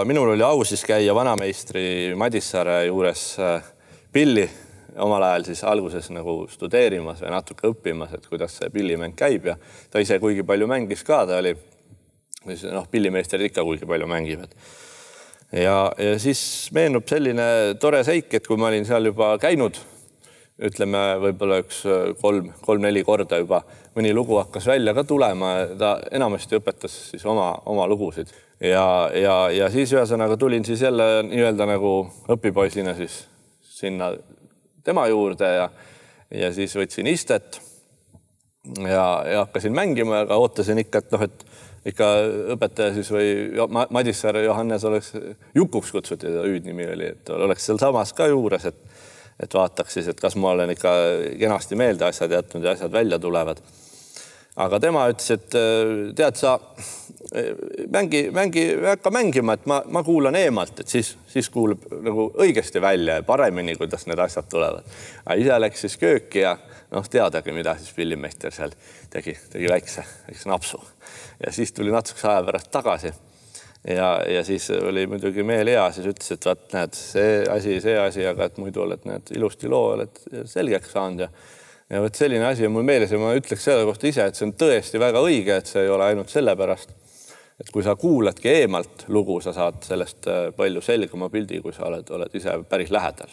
Minul oli au siis käia vanameistri Madissaare juures pilli omal ajal siis alguses nagu studeerimas või natuke õppimas, et kuidas see pillimäng käib ja ta ise kuigi palju mängis ka, ta oli, pillimeistrid ikka kuigi palju mängivad. Ja siis meenub selline tore seik, et kui ma olin seal juba käinud, ütleme võib-olla üks 3-4 korda juba, mõni lugu hakkas välja ka tulema, ta enamasti õpetas siis oma lugusid. Ja siis ühesõnaga tulin siis jälle nii-öelda nagu õpipoisina siis sinna tema juurde ja siis võtsin istet ja hakkasin mängima, aga ootasin ikka, et ikka õpetaja siis või Madissaare Johannes oleks Jukuks kutsuti, ta hüüdnimi oli, et oleks seal samas ka juures, et vaataks siis, et kas ma olen ikka kenasti meelde asjad jätnud ja asjad välja tulevad. Aga tema ütles, et tead sa, hakka mängima, et ma kuulan eemalt, et siis kuuleb nagu õigesti välja ja paremini, kuidas need asjad tulevad. Aga ise läks siis kööki ja teadagi, mida siis pillimeister seal tegi väikse napsu. Ja siis tuli natukese aja pärast tagasi. Ja siis oli muidugi meel hea, siis ütles, et vaat näed, see asi, aga et muidu oled ilusti loo, oled selgeks saanud ja võt selline asi on mul meeles ja ma ütleks selle kohta ise, et see on tõesti väga õige, et see ei ole ainult sellepärast, et kui sa kuuladki eemalt lugu, sa saad sellest palju selgema pildi, kui sa oled ise päris lähedal.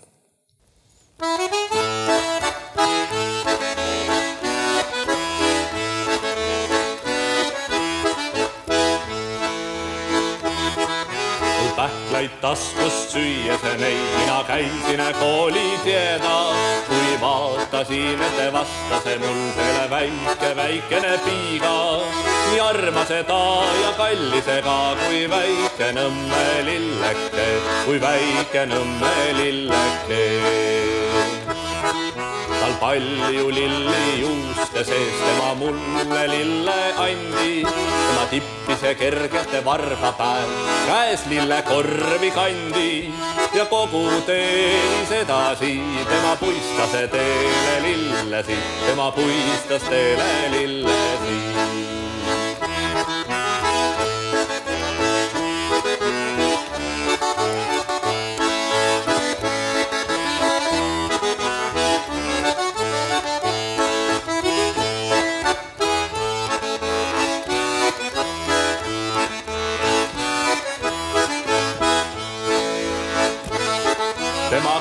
Pähklaid taskust süües neid, mina käisin kooli tieda, kui vaatasin, et vastase mul selle väikene piiga. Nii armase ta ja kallisega, kui väike nõmme lilleke, kui väike nõmme lilleke. Tal palju lilli juuste sees, tema mulle lille andi, tema tippise kergete varba päev, käes lille korvi kandi ja kogu teenis edasi, tema puistase teele lillesi, tema puistas teele lillesi.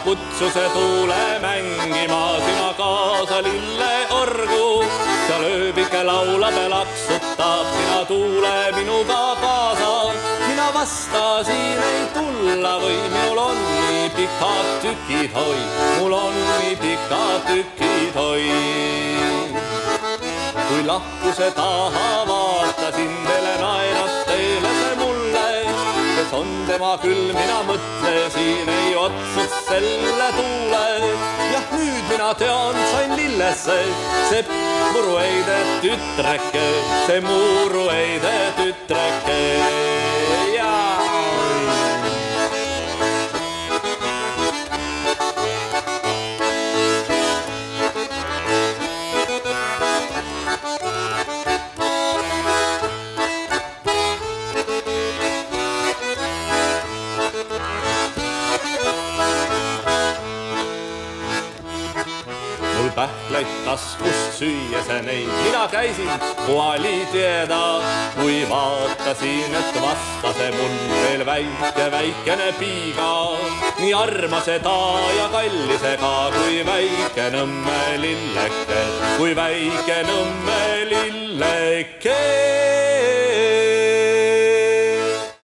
Kutsuse tuule mängima, sina kaasa lille orgu, sa lööbike laulab ja laksutab, sina tuule minuga kaasa. Mina vastasin ei tulla või minul on nii pikad tükid hoi, mul on nii pikad tükid hoi. Kui lahkuse taha vaatasin teile naerat teile see mulle, kes on tema küll, mina mõtlesin, ei otsust selle tuule. Jah, nüüd mina tean, sain lillesse, see murueide tütreke, see murueide tütreke. Pähklaid taskust süües neid, mina käisin koali tieda, kui vaatasin, et vastase mul veel väikene piiga. Nii armase ta ja kallisega, kui väike nõmme lilleke, kui väike nõmme lilleke.